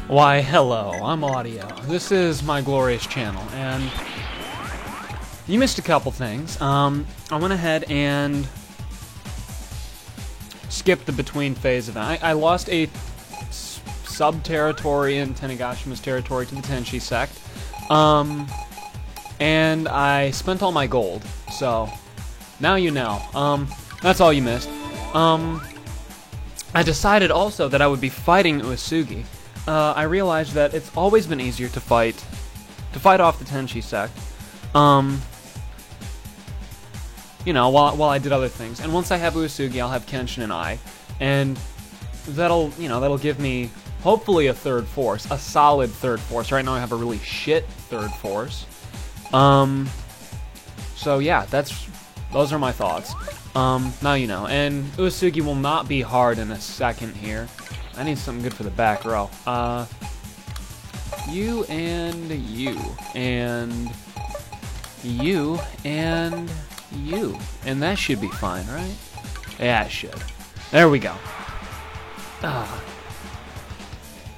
Why, hello, I'm Audio. This is my glorious channel, and you missed a couple things. I went ahead and skipped the between phase event. I lost a sub-territory in Tenegashima's territory to the Tenshi sect, and I spent all my gold, so now you know. That's all you missed. I decided also that I would be fighting Uesugi. I realized that it's always been easier to fight off the Tenshi sect, you know, while I did other things. And once I have Uesugi, I'll have Kenshin and Ai, and that'll give me hopefully a third force, a solid third force. Right now I have a really shit third force. So yeah, those are my thoughts. Now you know. And Uesugi will not be hard in a second here. I need something good for the back row. You and you. And you and you. And that should be fine, right? Yeah, it should. There we go.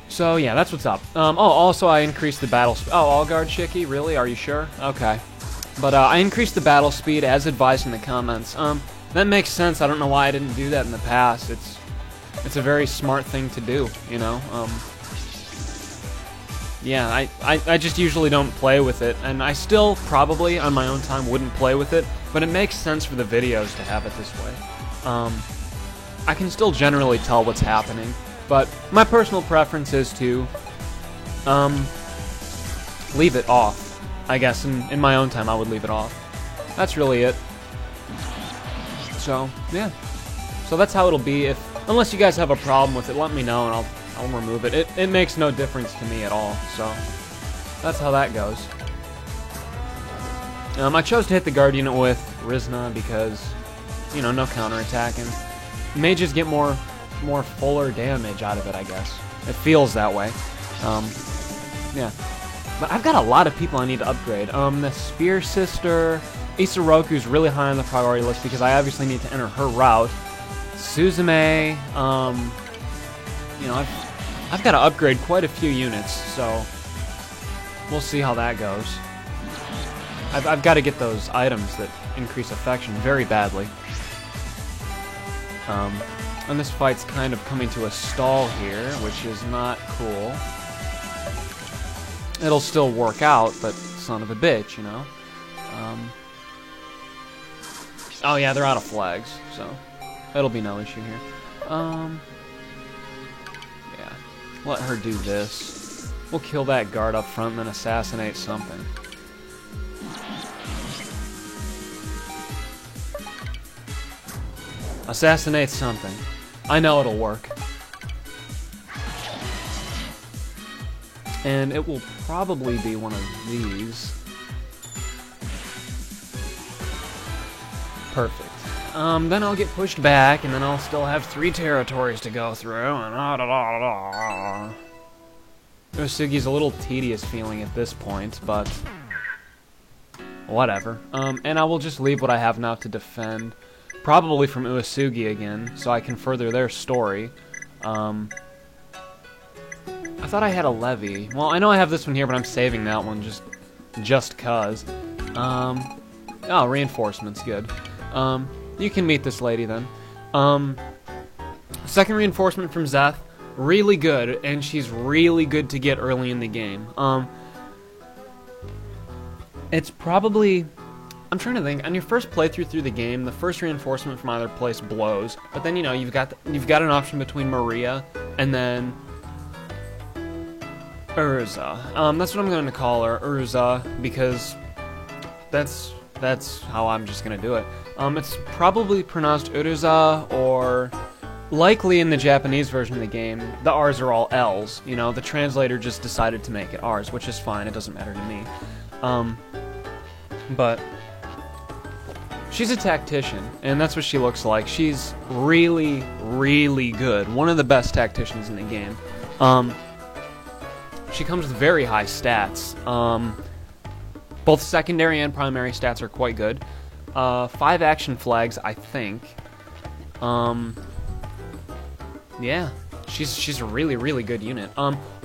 So, yeah, that's what's up. Oh, also I increased the battle speed. Oh, Allguard Shiki? Really? Are you sure? Okay. But, I increased the battle speed as advised in the comments. That makes sense. I don't know why I didn't do that in the past. It's a very smart thing to do, you know? Yeah, I just usually don't play with it, and I still probably, on my own time, wouldn't play with it, but it makes sense for the videos to have it this way. I can still generally tell what's happening, but my personal preference is to leave it off. I guess in my own time I would leave it off. That's really it. So, yeah. So that's how it'll be. Unless you guys have a problem with it, let me know and I'll remove it. It makes no difference to me at all, so that's how that goes. I chose to hit the Guardian with Rizna because, you know, no counterattacking. Mages get more fuller damage out of it, I guess. It feels that way. Yeah. But I've got a lot of people I need to upgrade. The Spear Sister, Isoroku's really high on the priority list because I obviously need to enter her route. Suzume, you know, I've got to upgrade quite a few units, so we'll see how that goes. I've got to get those items that increase affection very badly. And this fight's kind of coming to a stall here, which is not cool. It'll still work out, but son of a bitch, you know? Oh yeah, they're out of flags, so it'll be no issue here. Yeah. Let her do this. We'll kill that guard up front and then assassinate something. Assassinate something. I know it'll work. And it will probably be one of these. Perfect. Then I'll get pushed back, and then I'll still have 3 territories to go through, and Uesugi's a little tedious feeling at this point, but whatever. And I will just leave what I have now to defend, probably from Uesugi again, so I can further their story. I thought I had a levy. Well, I know I have this one here, but I'm saving that one just cause. Oh, reinforcements, good. You can meet this lady then. Second reinforcement from Szeth, really good, and she's really good to get early in the game. It's probably, I'm trying to think, on your first playthrough through the game, the first reinforcement from either place blows, but then, you know, you've got an option between Maria and then Urza. That's what I'm going to call her, Urza, because that's how I'm just going to do it. It's probably pronounced Urza, or likely in the Japanese version of the game, the R's are all L's. You know, the translator just decided to make it R's, which is fine, it doesn't matter to me. But she's a tactician, and that's what she looks like. She's really, really good. One of the best tacticians in the game. She comes with very high stats. Both secondary and primary stats are quite good. 5 action flags, I think. Yeah. she's a really, really good unit.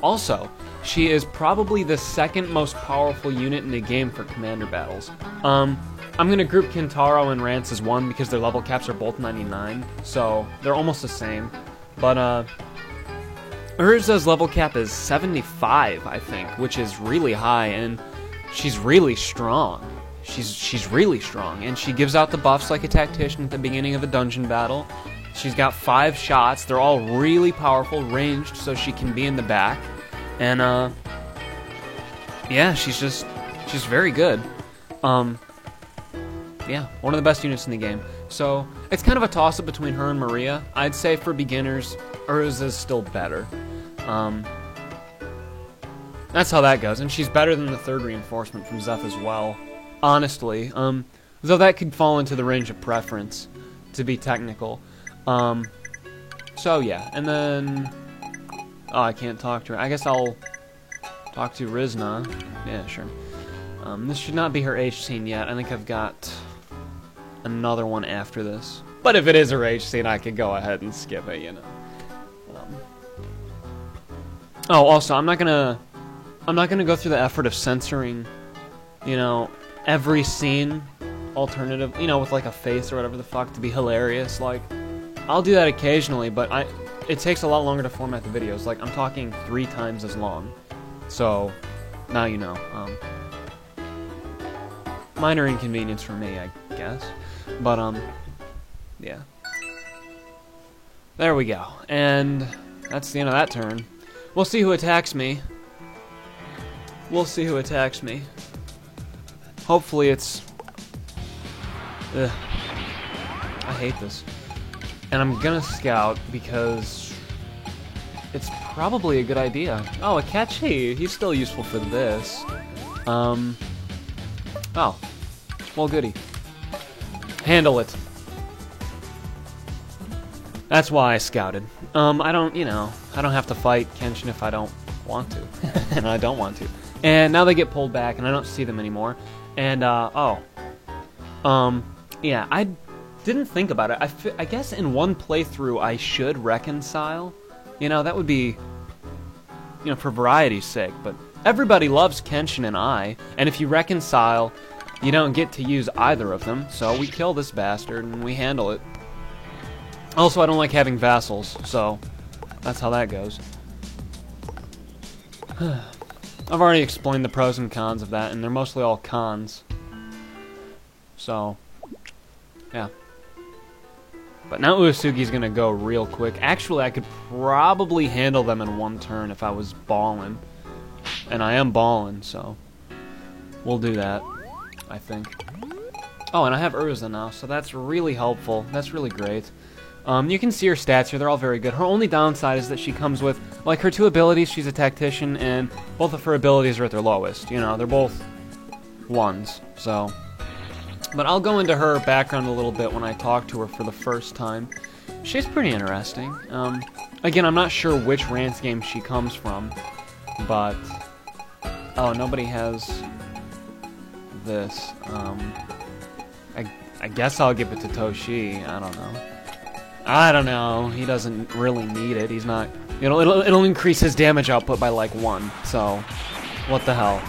Also, she is probably the second most powerful unit in the game for commander battles. I'm gonna group Kentaro and Rance as one because their level caps are both 99, so they're almost the same. But Urza's level cap is 75, I think, which is really high, and she's really strong. She's really strong, and she gives out the buffs like a tactician at the beginning of a dungeon battle. She's got 5 shots. They're all really powerful, ranged, so she can be in the back. And yeah, she's very good. Yeah, one of the best units in the game. So it's kind of a toss-up between her and Maria. I'd say for beginners, Urza's still better. That's how that goes, and she's better than the 3rd reinforcement from Zeph as well. Honestly, though that could fall into the range of preference, to be technical. So yeah, and then, oh, I can't talk to her. I guess I'll talk to Rizna. Yeah, sure. This should not be her H scene yet. I think I've got another one after this. But if it is her H scene, I could go ahead and skip it, you know. Oh, also, I'm not gonna go through the effort of censoring, you know, every scene alternative, you know, with like a face or whatever the fuck to be hilarious. Like, I'll do that occasionally, but it takes a lot longer to format the videos. Like, I'm talking 3 times as long. So, now you know. Minor inconvenience for me, I guess. But, yeah. There we go. And that's the end of that turn. We'll see who attacks me. We'll see who attacks me. Hopefully it's... Ugh. I hate this. And I'm gonna scout because it's probably a good idea. Oh, Akechi! He's still useful for this. Oh. Well, goody. Handle it. That's why I scouted. I don't, you know, I don't have to fight Kenshin if I don't want to. And I don't want to. And now they get pulled back, and I don't see them anymore. And, yeah, I didn't think about it. I guess in one playthrough I should reconcile. You know, that would be, you know, for variety's sake. But everybody loves Kenshin and I, and if you reconcile, you don't get to use either of them. So we kill this bastard, and we handle it. Also, I don't like having vassals, so that's how that goes. I've already explained the pros and cons of that, and they're mostly all cons. So, yeah. But now Uesugi's gonna go real quick. Actually, I could probably handle them in one turn if I was ballin'. And I am ballin', so we'll do that, I think. Oh, and I have Urza now, so that's really helpful. That's really great. You can see her stats here. They're all very good. Her only downside is that she comes with, like, her 2 abilities. She's a tactician, and both of her abilities are at their lowest. You know, they're both 1s, so... But I'll go into her background a little bit when I talk to her for the first time. She's pretty interesting. Again, I'm not sure which Rance game she comes from, but... Oh, nobody has this. I guess I'll give it to Toshi. I don't know. He doesn't really need it. He's not... It'll increase his damage output by, like, 1. So, what the hell.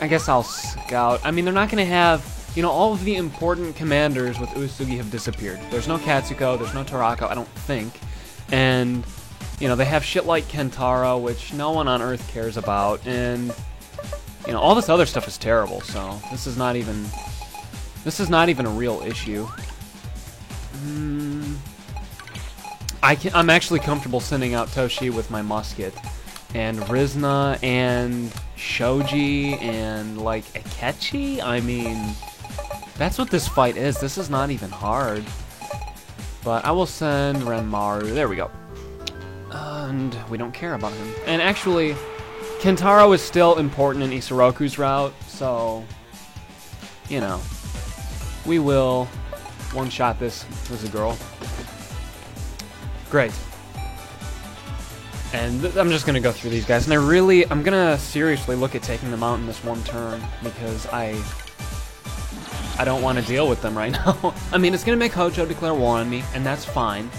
I guess I'll scout. I mean, they're not going to have... You know, all of the important commanders with Uesugi have disappeared. There's no Katsuko, there's no Tarako, I don't think. And, you know, they have shit like Kentaro, which no one on Earth cares about. And, you know, all this other stuff is terrible, so this is not even a real issue. I'm actually comfortable sending out Toshi with my musket, and Rizna, and Shoji, and, like, Akechi? I mean, that's what this fight is. This is not even hard. But I will send Renmaru. There we go. And we don't care about him. And actually, Kentaro is still important in Isoroku's route, so, you know, we will one-shot this as a girl. Great. And I'm just gonna go through these guys, and I'm gonna seriously look at taking them out in this one turn, because I don't want to deal with them right now. I mean, it's gonna make Hojo declare war on me, and that's fine.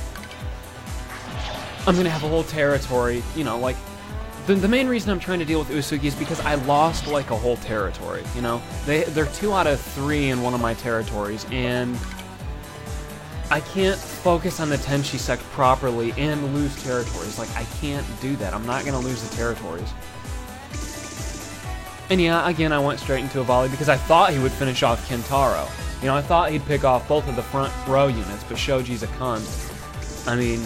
I'm gonna have a whole territory, you know, like, the main reason I'm trying to deal with Usugi is because I lost, like, a whole territory, you know? They're 2 out of 3 in one of my territories, and I can't focus on the Tenshi sect properly and lose territories. Like, I can't do that. I'm not gonna lose the territories. And yeah, again, I went straight into a volley because I thought he would finish off Kentaro. You know, I thought he'd pick off both of the front row units, but Shoji's a cunt. I mean,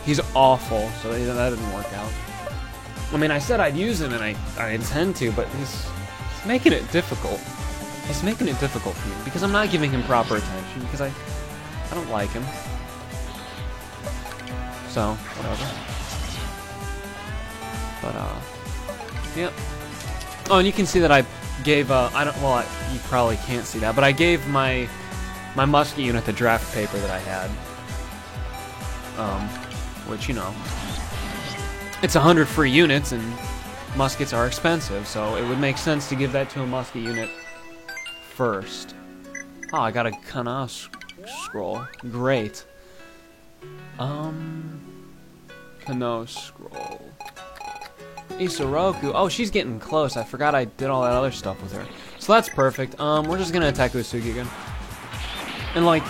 he's awful, so that didn't work out. I mean, I said I'd use him, and I intend to, but he's making it difficult. He's making it difficult for me, because I'm not giving him proper attention, because I don't like him. So, whatever. But, yep. Oh, and you can see that I gave, you probably can't see that, but I gave my musket unit the draft paper that I had. Which, you know, it's 100 free units, and muskets are expensive, so it would make sense to give that to a musket unit first. Oh, I got a Kana scroll. Great. Kano scroll. Isoroku. Oh, she's getting close. I forgot I did all that other stuff with her. So that's perfect. We're just gonna attack Usugi again. And, like,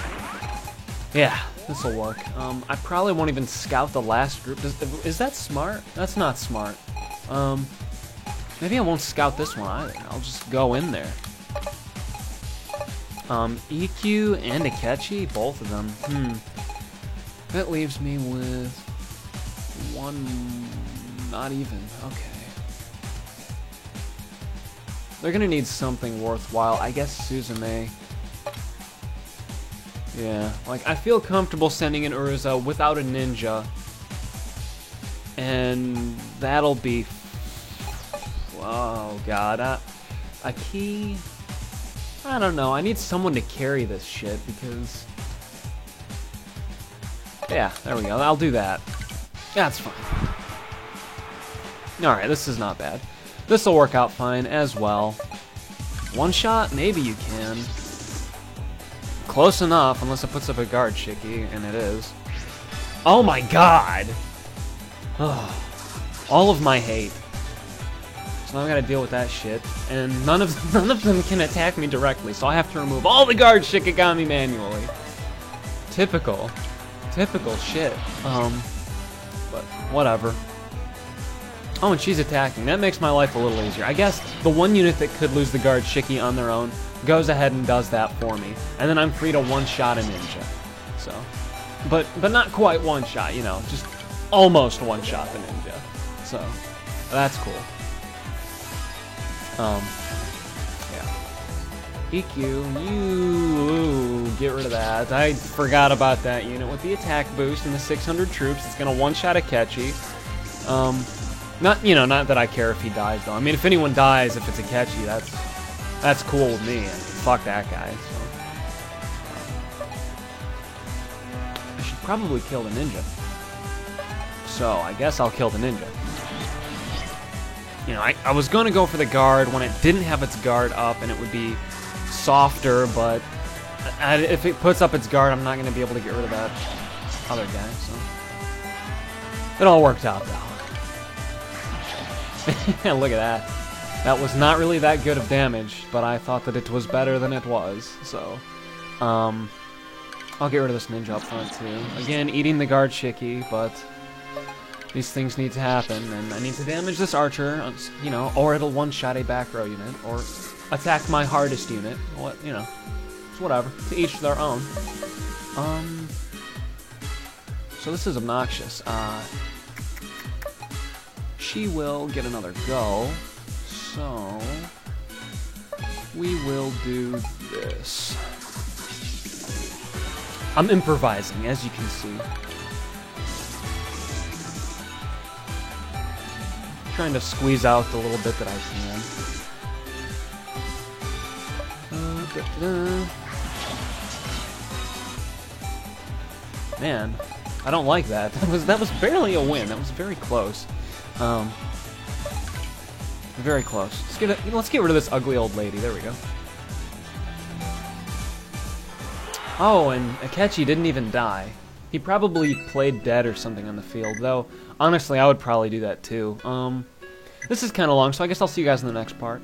yeah, this'll work. I probably won't even scout the last group. Is that smart? That's not smart. Maybe I won't scout this one either. I'll just go in there. EQ and Akechi, both of them. That leaves me with one, not even, okay. They're gonna need something worthwhile. I guess Suzume. Yeah, like, I feel comfortable sending in Urza without a ninja. And that'll be... Oh, God. A key... I don't know. I need someone to carry this shit, because... Yeah, there we go. I'll do that. That's fine. Alright, this is not bad. This'll work out fine as well. One shot? Maybe you can. Close enough, unless it puts up a guard, Shiki, and it is. Oh my god! All of my hate. So now I gotta deal with that shit, and none of them can attack me directly, so I have to remove all the guard Shikigami manually. Typical shit. But whatever. Oh, and she's attacking. That makes my life a little easier. I guess the one unit that could lose the guard Shiki on their own goes ahead and does that for me, and then I'm free to one-shot a ninja. So, but not quite one-shot, you know, just almost one-shot the ninja. So, that's cool. Yeah. EQ, you get rid of that. I forgot about that unit with the attack boost and the 600 troops. It's gonna one-shot Akechi. Not that I care if he dies though. I mean, if anyone dies, if it's Akechi, that's cool with me. Fuck that guy. So. I should probably kill the ninja. So, I guess I'll kill the ninja. You know, I was going to go for the guard when it didn't have its guard up, and it would be softer, but if it puts up its guard, I'm not going to be able to get rid of that other guy, so. It all worked out, though. Look at that. That was not really that good of damage, but I thought that it was better than it was, so. I'll get rid of this ninja up front, too. Again, eating the guard Shiki, but these things need to happen, and I need to damage this archer, you know, or it'll one-shot a back row unit, or attack my hardest unit, what, you know, it's whatever, to each their own. So this is obnoxious. She will get another go, so we will do this. I'm improvising, as you can see. Trying to squeeze out the little bit that I can. Man, I don't like that. That was barely a win. That was very close. Very close. Let's get rid of this ugly old lady. There we go. Oh, and Akechi didn't even die. He probably played dead or something on the field, though honestly I would probably do that too. This is kind of long, so I guess I'll see you guys in the next part.